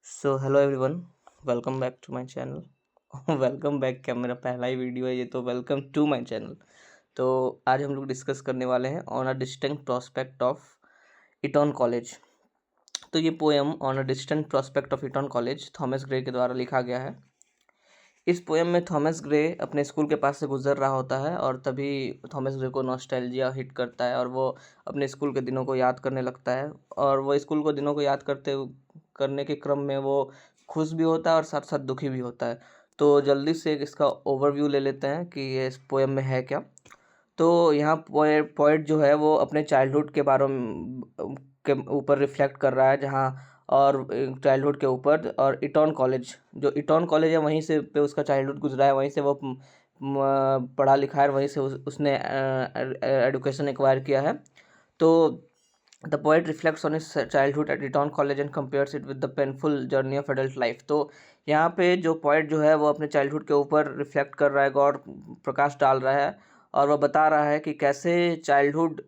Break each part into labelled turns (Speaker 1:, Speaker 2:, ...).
Speaker 1: So hello everyone, welcome back to my channel. Welcome back क्या, मेरा पहला ही video है ये, तो वेलकम टू माय चैनल। तो आज हम लोग डिस्कस करने वाले हैं on a distinct prospect of इटॉन college. तो ये poem on a distant prospect of इटॉन college Thomas Gray के द्वारा लिखा गया है। इस पोएम में थॉमस ग्रे अपने स्कूल के पास से गुजर रहा होता है और तभी थॉमस ग्रे को नॉस्टैल्जिया हिट करता है और वो अपने स्कूल के दिनों को याद करने लगता है। और वो स्कूल को दिनों को याद करने के क्रम में वो खुश भी होता है और साथ साथ दुखी भी होता है। तो जल्दी से इसका ओवरव्यू ले लेते हैं कि ये इस पोएम में है क्या। तो यहाँ पोएट जो है वो अपने चाइल्डहुड के बारे में के ऊपर रिफ्लेक्ट कर रहा है, जहाँ और चाइल्डहुड के ऊपर, और इटॉन कॉलेज, जो इटॉन कॉलेज है वहीं से पे उसका चाइल्डहुड गुजरा है, वहीं से वो पढ़ा लिखा है, वहीं से उसने एडुकेशन एक्वायर किया है। तो the poet reflects on his childhood at Eton college and compares it with the painful journey of adult life. तो यहाँ पे जो पोएट जो है वो अपने चाइल्डहुड के ऊपर रिफ्लेक्ट कर रहा है, गौर प्रकाश डाल रहा है, और वह बता रहा है कि कैसे चाइल्डहुड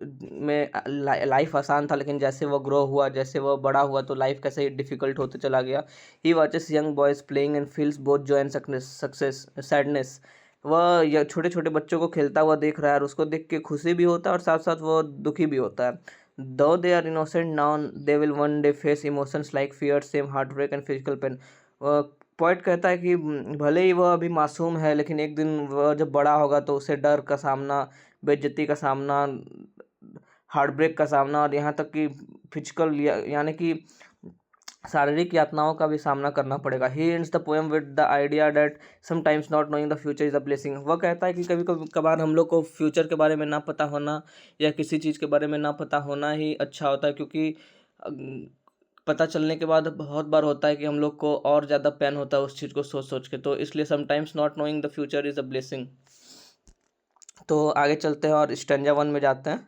Speaker 1: में लाइफ आसान था, लेकिन जैसे वो ग्रो हुआ, जैसे वो बड़ा हुआ, तो लाइफ कैसे डिफ़िकल्ट होते चला गया। He watches young boys playing and feels both joy and success sadness. वह यह छोटे छोटे बच्चों को खेलता हुआ देख रहा है और उसको देख के खुशी भी होता है और साथ साथ वो दुखी भी होता है। Though they are innocent now, they will one day face emotions like fear, shame heartbreak and physical pain. Point कहता है कि भले ही वह अभी मासूम है, लेकिन एक दिन वह जब बड़ा होगा तो उसे डर का सामना, बेइज्जती का सामना, हार्ट ब्रेक का सामना, और यहाँ तक कि फिजिकल यानी कि शारीरिक यातनाओं का भी सामना करना पड़ेगा। He ends the poem with the idea that sometimes not knowing the future is a blessing. वह कहता है कि कभी कभी कभार हम लोग को फ्यूचर के बारे में ना पता होना, या किसी चीज़ के बारे में ना पता होना ही अच्छा होता है, क्योंकि पता चलने के बाद बहुत बार होता है कि हम लोग को और ज़्यादा पेन होता है उस चीज़ को सोच सोच के। तो इसलिए sometimes not knowing the future is a blessing. तो आगे चलते हैं और स्टेंजा 1 में जाते हैं।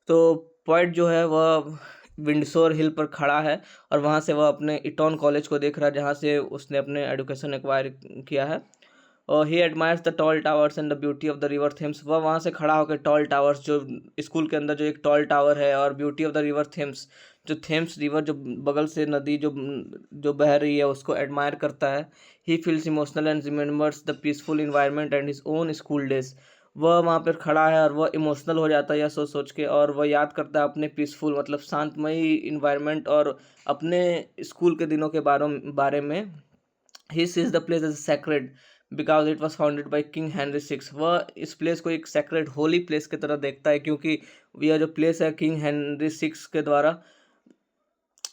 Speaker 1: तो पॉइंट जो है वह विंडसोर हिल पर खड़ा है और वहाँ से वह अपने इटॉन कॉलेज को देख रहा है, जहाँ से उसने अपने एजुकेशन एक्वायर किया है। और he admires the tall towers and the beauty of the river Thames. वह वहाँ से खड़ा होकर टॉल टावर्स, जो स्कूल के अंदर जो एक टॉल टावर है, और beauty of the river Thames, जो थेम्स रिवर, जो बगल से नदी जो जो बह रही है, उसको एडमायर करता है। He feels emotional and remembers the peaceful environment and his own school days. वह वहाँ पर खड़ा है और वह इमोशनल हो जाता है यह सोच सोच के, और वह याद करता है अपने पीसफुल मतलब शांतमयी इन्वायरमेंट और अपने स्कूल के दिनों के बारे में। He sees the place as sacred because it was founded by King Henry six. वह इस प्लेस को एक सैक्रेड होली प्लेस की तरह देखता है, क्योंकि यह जो प्लेस है किंग हेनरी सिक्स के द्वारा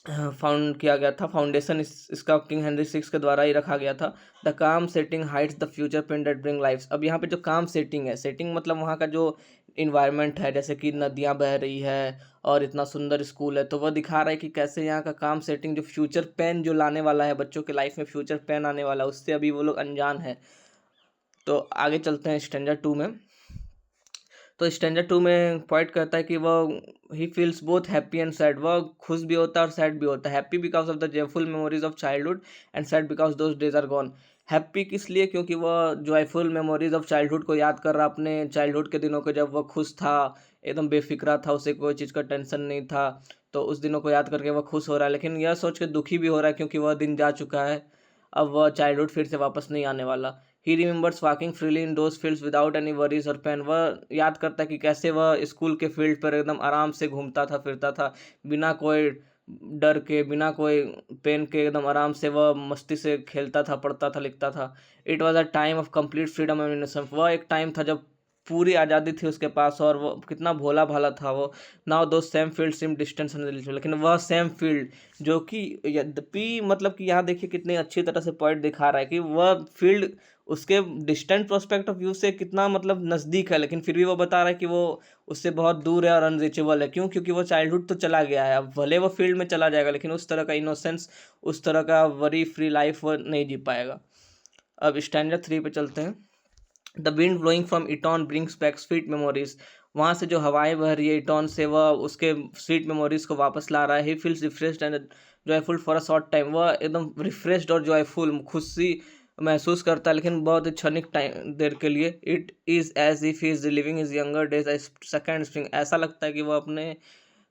Speaker 1: फाउंड किया गया था। फाउंडेशन इसका किंग हेनरी सिक्स के द्वारा ही रखा गया था। The calm setting hides the future pain that bring life. अब यहाँ पे जो काम सेटिंग है, सेटिंग मतलब वहाँ का जो इन्वायरमेंट है, जैसे कि नदियाँ बह रही है और इतना सुंदर स्कूल है, तो वह दिखा रहा है कि कैसे यहाँ का काम सेटिंग, जो फ्यूचर पेन जो लाने वाला है बच्चों के लाइफ में, फ्यूचर पेन आने वाला है, उससे अभी वो लोग अनजान है। तो आगे चलते हैं स्टैंडा 2 में। तो स्टैंडा 2 में पॉइंट कहता है कि वह he feels both happy and sad. वह खुश भी होता है और सैड भी होता है। Happy because of the joyful memories of childhood and sad because those days are gone. Happy किस लिए? क्योंकि वह जॉयफुल मेमोरीज ऑफ चाइल्डहुड को याद कर रहा, अपने चाइल्डहुड के दिनों को, जब वह खुश था, एकदम बेफिक्रा था, उसे कोई चीज़ का टेंशन नहीं था। तो उस दिनों को याद करके वह खुश हो रहा है, लेकिन यह सोच के दुखी भी हो रहा है क्योंकि वह दिन जा चुका है, अब वह चाइल्डहुड फिर से वापस नहीं आने वाला। He remembers walking freely in those fields without any worries और पेन। वह याद करता है कि कैसे वह स्कूल के फील्ड पर एकदम आराम से घूमता था, फिरता था, बिना कोई डर के, बिना कोई पेन के, एकदम आराम से वह मस्ती से खेलता था, पढ़ता था, लिखता था। It was a time of complete freedom and innocence. वह एक टाइम था जब पूरी आज़ादी थी उसके पास, और वो कितना भोला भाला था वो। नाउ दो सेम फील्ड सिम डिस्टेंस, लेकिन वह सेम फील्ड, जो कि यद्यपि मतलब कि यहाँ देखिए कितनी अच्छी तरह से पॉइंट दिखा रहा है कि वह फील्ड उसके डिस्टेंट प्रोस्पेक्ट ऑफ व्यू से कितना मतलब नज़दीक है, लेकिन फिर भी वो बता रहा है कि वो उससे बहुत दूर है और अनरीचेबल है। क्यों? क्योंकि वो चाइल्डहुड तो चला गया है, अब भले वो फील्ड में चला जाएगा, लेकिन उस तरह का इनोसेंस, उस तरह का वरी फ्री लाइफ वो नहीं जी पाएगा। अब स्टैंडर्ड 3 पे चलते हैं। The wind blowing from इटॉन brings back sweet memories. वहाँ से जो हवाएं बह रही है इटॉन से, वह उसके स्वीट मेमोरीज को वापस ला रहा है। He feels refreshed and joyful for a short time. वह एकदम रिफ्रेश्ड और जॉयफुल, खुशी महसूस करता है, लेकिन बहुत ही क्षणिक टाइम देर के लिए। It is as if he is living his younger days a second spring. ऐसा लगता है कि वह अपने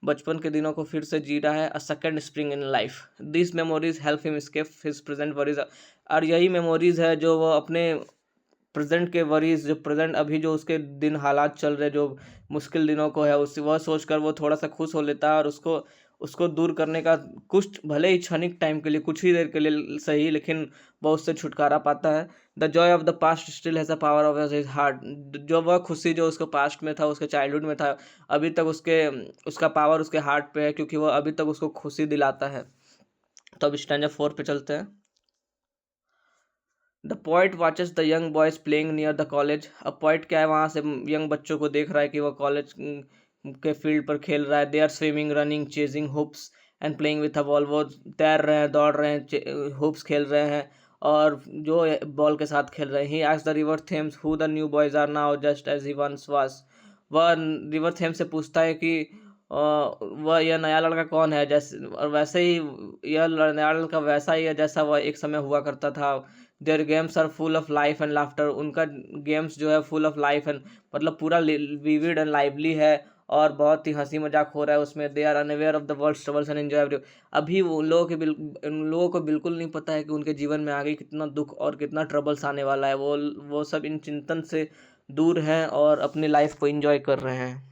Speaker 1: बचपन के दिनों को फिर से जी रहा है, a second spring in life. This memories help him escape his present worries. और यही मेमोरीज है जो वो अपने प्रेजेंट के वरीज, जो प्रेजेंट अभी जो उसके दिन हालात चल रहे, जो मुश्किल दिनों को है, उस वह सोचकर वो थोड़ा सा खुश हो लेता है, और उसको उसको दूर करने का कुछ भले ही क्षणिक टाइम के लिए, कुछ ही देर के लिए सही, लेकिन वह उससे छुटकारा पाता है। The Joy of the past still has a power of his heart. जो वह खुशी जो उसको पास्ट में था, उसके चाइल्डहुड में था, अभी तक उसका पावर उसके हार्ट पे है, क्योंकि वह अभी तक उसको खुशी दिलाता है। तो अब स्टैंजा 4 पे चलते हैं। The poet watches the young boys playing near the college. अब पोइट क्या है, वहाँ से यंग बच्चों को देख रहा है कि वह कॉलेज के फील्ड पर खेल रहा है। They are swimming, running, chasing hoops and playing with a ball. वो तैर रहे हैं, दौड़ रहे हैं, हुप्स खेल रहे हैं और जो बॉल के साथ खेल रहे हैं। He asked the river Thames who the new boys are now just as he once was. वह रिवर थेम्स से पूछता है कि वह यह नया लड़का कौन है, जैसे, और वैसे ही यह नया लड़का वैसा ही है जैसा वह एक समय हुआ करता था। Their games are full of life and laughter. उनका गेम्स जो है फुल ऑफ लाइफ एंड, मतलब पूरा विविड एंड लाइवली है और बहुत ही हंसी मजाक हो रहा है उसमें। They are unaware of the world troubles and enjoy every. अभी उन लोगों को बिल्कुल नहीं पता है कि उनके जीवन में आगे कितना दुख और कितना ट्रबल्स आने वाला है। वो सब इन चिंतन से दूर हैं और अपनी लाइफ को एंजॉय कर रहे हैं।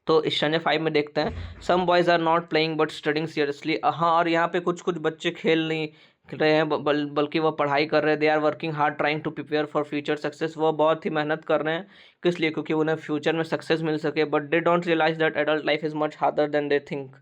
Speaker 1: तो स्टैंजा 5 में देखते हैं, some boys are not playing but studying seriously. हाँ, और यहाँ पे कुछ कुछ बच्चे खेल नहीं रहे हैं, बल्कि वह पढ़ाई कर रहे हैं। They are working hard trying to prepare for future success. वो बहुत ही मेहनत कर रहे हैं, किस लिए? क्योंकि उन्हें फ्यूचर में सक्सेस मिल सके। But they don't realise that adult life is much harder than they think.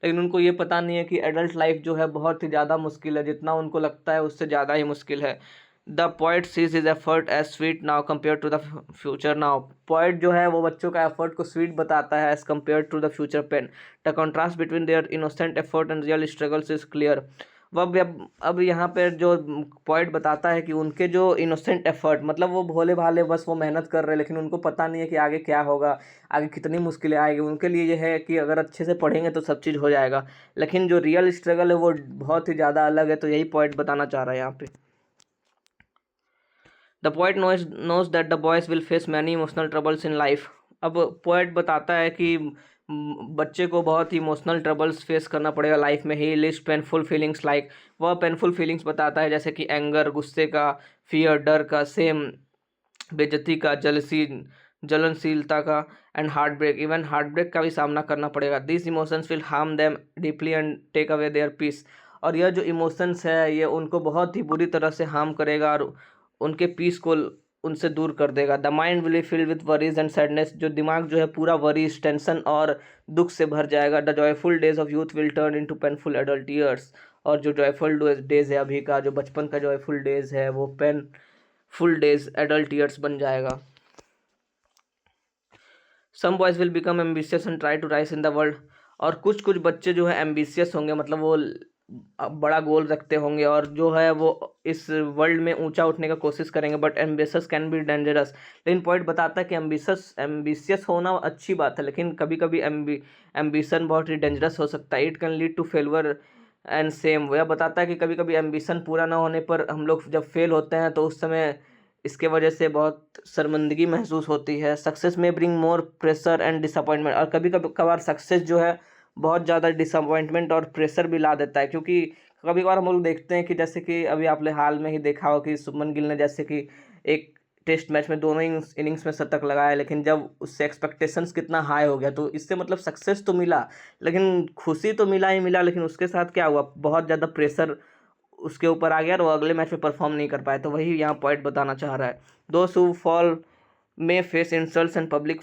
Speaker 1: लेकिन उनको ये पता नहीं है कि एडल्ट लाइफ जो है बहुत ही ज़्यादा मुश्किल है, जितना उनको लगता है उससे ज़्यादा ही मुश्किल है। The poet sees his effort as sweet now compare to the future now. Poet जो है वो बच्चों का एफर्ट को स्वीट बताता है as compare to the future pain. The contrast between their innocent effort and real struggles is clear. वह अब यहाँ पे जो पॉइंट बताता है कि उनके जो इनोसेंट एफर्ट, मतलब वो भोले भाले बस वो मेहनत कर रहे हैं, लेकिन उनको पता नहीं है कि आगे क्या होगा, आगे कितनी मुश्किलें आएगी। उनके लिए ये है कि अगर अच्छे से पढ़ेंगे तो सब चीज़ हो जाएगा, लेकिन जो रियल स्ट्रगल है वो बहुत ही ज़्यादा अलग है। तो यही पॉइंट बताना चाह रहा है यहाँ पे। The poet knows that the boys will face many emotional troubles in life। अब पोएट बताता है कि बच्चे को बहुत ही इमोशनल ट्रबल्स फेस करना पड़ेगा लाइफ में। ही लिस्ट पेनफुल फीलिंग्स लाइक, वह पेनफुल फीलिंग्स बताता है जैसे कि एंगर, गुस्से का, फियर, डर का, सेम, बेइज्जती का, जलसी, जलनशीलता का, and heartbreak. Even heartbreak का भी सामना करना पड़ेगा। This emotions will harm them deeply and take away their peace. और यह जो इमोशंस है ये उनको बहुत ही बुरी तरह से हार्म करेगा और उनके पीस को उनसे दूर कर देगा। The mind will filled with worries and sadness. जो दिमाग जो है पूरा वरीज, टेंशन और दुख से भर जाएगा। The joyful days of youth will turn into painful adult years. और जो जॉयफुल डेज है अभी का, जो बचपन का जॉयफुल डेज है, वो पेनफुल डेज एडल्ट ईयर्स बन जाएगा। Some boys will become ambitious and try to rise in the world. और कुछ कुछ बच्चे जो है एम्बिशियस होंगे, मतलब वो बड़ा गोल रखते होंगे और जो है वो इस वर्ल्ड में ऊंचा उठने का कोशिश करेंगे। But ambitious can be dangerous. लेकिन पॉइंट बताता है कि एम्बिशियस होना अच्छी बात है, लेकिन कभी कभी एम्बिशन बहुत ही डेंजरस हो सकता है। It can lead to failure and shame. वह बताता है कि कभी कभी एम्बिशन पूरा ना होने पर हम लोग जब फेल होते हैं तो उस समय इसके वजह से बहुत शर्मिंदगी महसूस होती है। सक्सेस में bring more pressure and disappointment. और कभी कभी कभार सक्सेस जो है बहुत ज़्यादा डिसअपॉइंटमेंट और प्रेशर भी ला देता है, क्योंकि कभी कभार हम लोग देखते हैं कि जैसे कि अभी आपने हाल में ही देखा हो कि शुभमन गिल ने जैसे कि एक टेस्ट मैच में दोनों इनिंग्स में शतक लगाया, लेकिन जब उससे एक्सपेक्टेशंस कितना हाई हो गया, तो इससे मतलब सक्सेस तो मिला, लेकिन खुशी तो मिला ही मिला, लेकिन उसके साथ क्या हुआ, बहुत ज़्यादा प्रेशर उसके ऊपर आ गया और वो अगले मैच में परफॉर्म नहीं कर पाए। तो वही यहाँ पॉइंट बताना चाह रहा है। दोस्त हु फॉल में फेस इंसल्ट्स एंड पब्लिक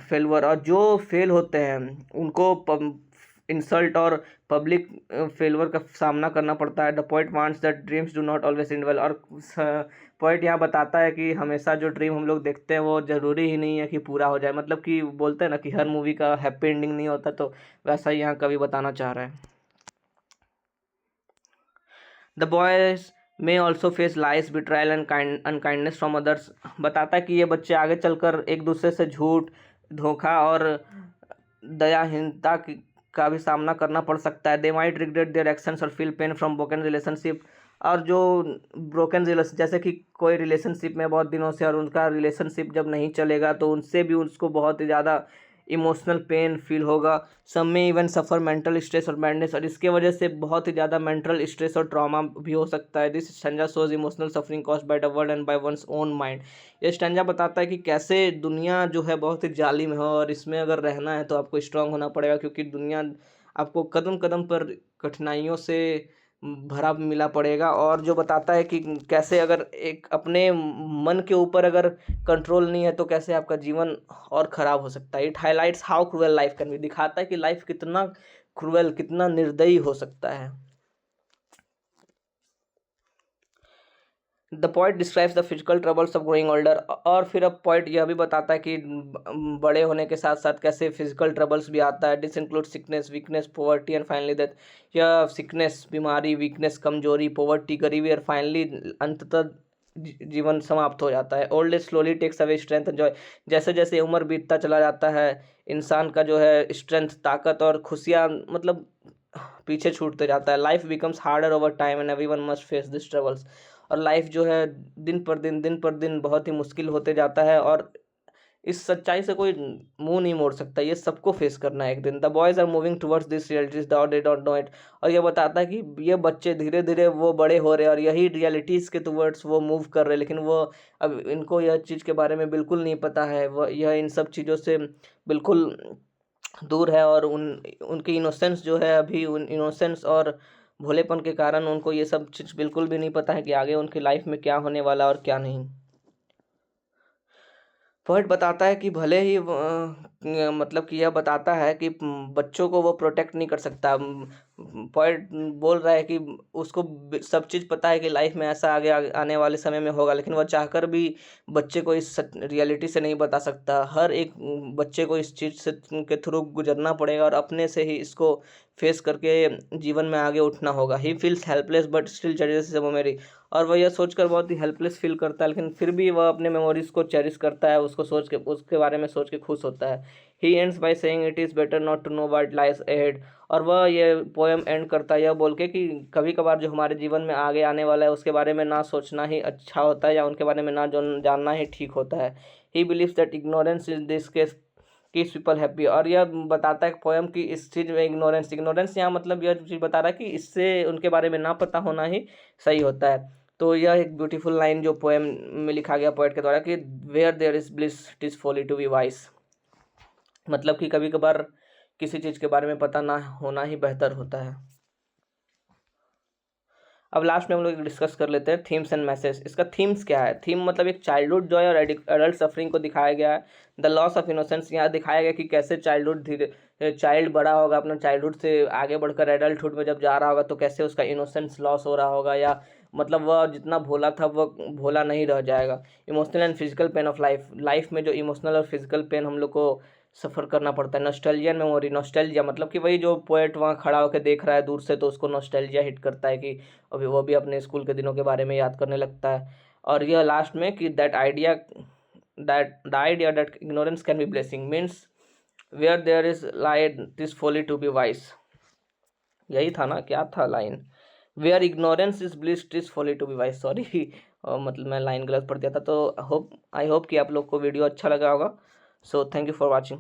Speaker 1: फेलवर। और जो फेल होते हैं उनको इंसल्ट और पब्लिक फेलवर का सामना करना पड़ता है। The point wants that dreams do not always and well. और पॉइंट यहाँ बताता है कि हमेशा जो ड्रीम हम लोग देखते हैं वो ज़रूरी ही नहीं है कि पूरा हो जाए। मतलब कि बोलते हैं ना कि हर मूवी का हैप्पी एंडिंग नहीं होता, तो वैसा ही यहाँ कवि बताना चाह रहा है। The boys may also face lies, betrayal and unkindness from others. बताता है कि ये बच्चे आगे चलकर एक दूसरे से झूठ, धोखा और दयाहीनता का भी सामना करना पड़ सकता है। They might regret their actions और feel pain from broken relationship. और जो ब्रोकन रिलेशन, जैसे कि कोई रिलेशनशिप में बहुत दिनों से और उनका रिलेशनशिप जब नहीं चलेगा तो उनसे भी उसको बहुत ही ज़्यादा इमोशनल पेन फील होगा, सम में इवन सफ़र मेंटल स्ट्रेस और मैडनेस, और इसके वजह से बहुत ही ज़्यादा मेंटल स्ट्रेस और ट्रॉमा भी हो सकता है। This stanza shows emotional suffering caused by the world and by one's own mind. ये स्टैंजा बताता है कि कैसे दुनिया जो है बहुत ही जालिम है, और इसमें अगर रहना है तो आपको स्ट्रांग होना पड़ेगा, क्योंकि दुनिया आपको कदम कदम पर कठिनाइयों से भरा मिला पड़ेगा। और जो बताता है कि कैसे अगर एक अपने मन के ऊपर अगर कंट्रोल नहीं है तो कैसे आपका जीवन और ख़राब हो सकता है। It highlights how cruel life can be, दिखाता है कि लाइफ कितना क्रूअल, कितना निर्दयी हो सकता है। The point describes the physical troubles of growing older, और फिर अब पॉइंट यह भी बताता है कि बड़े होने के साथ साथ कैसे फिजिकल ट्रबल्स भी आता है। This include sickness, weakness, poverty and finally death. यह सिकनेस बीमारी, वीकनेस कमजोरी, पॉवर्टी गरीबी, और फाइनली अंततः जीवन समाप्त हो जाता है। Old age slowly takes away strength and joy, जैसे जैसे उम्र बीतता चला जाता है इंसान का जो है स्ट्रेंथ, ताकत और खुशियाँ मतलब पीछे छूटते जाता है। Life becomes harder over time and everyone must face this troubles, और लाइफ जो है दिन पर दिन बहुत ही मुश्किल होते जाता है, और इस सच्चाई से कोई मुंह नहीं मोड़ सकता, ये सबको फेस करना है एक दिन। The boys are moving towards this realities they don't know it, और ये बताता है कि ये बच्चे धीरे धीरे वो बड़े हो रहे हैं और यही रियलिटीज़ के टुवर्ड्स वो मूव कर रहे हैं, लेकिन वो अब इनको यह चीज़ के बारे में बिल्कुल नहीं पता है। वह यह इन सब चीज़ों से बिल्कुल दूर है, और उनकी इनोसेंस जो है अभी, उन इनोसेंस और भोलेपन के कारण उनको ये सब चीज़ बिल्कुल भी नहीं पता है कि आगे उनकी लाइफ में क्या होने वाला और क्या नहीं। पोएट बताता है कि भले ही मतलब कि यह बताता है कि बच्चों को वो प्रोटेक्ट नहीं कर सकता। पोएट बोल रहा है कि उसको सब चीज़ पता है कि लाइफ में ऐसा आगे आने वाले समय में होगा, लेकिन वह चाहकर भी बच्चे को इस रियलिटी से नहीं बता सकता। हर एक बच्चे को इस चीज़ से के थ्रू गुजरना पड़ेगा और अपने से ही इसको फेस करके जीवन में आगे उठना होगा। He feels helpless but still cherishes the memory, और वह यह सोचकर बहुत ही हेल्पलेस फील करता है, लेकिन फिर भी वह अपने मेमोरीज को चेरिश करता है, उसको सोच के, उसके बारे में सोच के खुश होता है। He ends by saying it is better not to know what lies ahead, और वह ये पोएम एंड करता है यह बोल के कि कभी कभार जो हमारे जीवन में आगे आने वाला है उसके बारे में ना सोचना ही अच्छा होता है, या उनके बारे में ना जानना ही ठीक होता है। He believes that ignorance is this case keeps people happy, और यह बताता है पोएम की इस चीज़ में इग्नोरेंस यहाँ मतलब यह चीज़ बता रहा है कि इससे उनके बारे में ना पता होना ही सही होता है। तो यह एक ब्यूटीफुल लाइन जो पोएम में लिखा गया पोएट के द्वारा कि where there is bliss it is folly to be wise, मतलब कि कभी कभार किसी चीज़ के बारे में पता ना होना ही बेहतर होता है। अब लास्ट में हम लोग डिस्कस कर लेते हैं थीम्स एंड मैसेज। इसका थीम्स क्या है? थीम मतलब एक चाइल्डहुड जॉय और एडल्ट सफरिंग को दिखाया गया है। द लॉस ऑफ इनोसेंस, यहाँ दिखाया गया कि कैसे चाइल्ड बड़ा होगा, अपना चाइल्डहुड से आगे बढ़कर एडल्टहुड में जब जा रहा होगा तो कैसे उसका इनोसेंस लॉस हो रहा होगा, या मतलब वह जितना भोला था वह भोला नहीं रह जाएगा। Emotional and physical pain of life में जो इमोशनल और फिजिकल पेन हम लोग को सफ़र करना पड़ता है। नॉस्टैल्जिया एंड मेमोरी, नॉस्टैल्जिया मतलब कि वही जो पोएट वहाँ खड़ा होकर देख रहा है दूर से तो उसको नॉस्टैल्जिया हिट करता है कि अभी वो भी अपने स्कूल के दिनों के बारे में याद करने लगता है। और यह लास्ट में कि that ignorance can be blessing means where there is light this folly to be wise, यही था ना, क्या था line? Where ignorance is bliss is folly to be wise, sorry मतलब मैं लाइन गलत पढ़ दिया था। तो आई होप कि आप लोग को वीडियो अच्छा लगा होगा। So thank you for watching.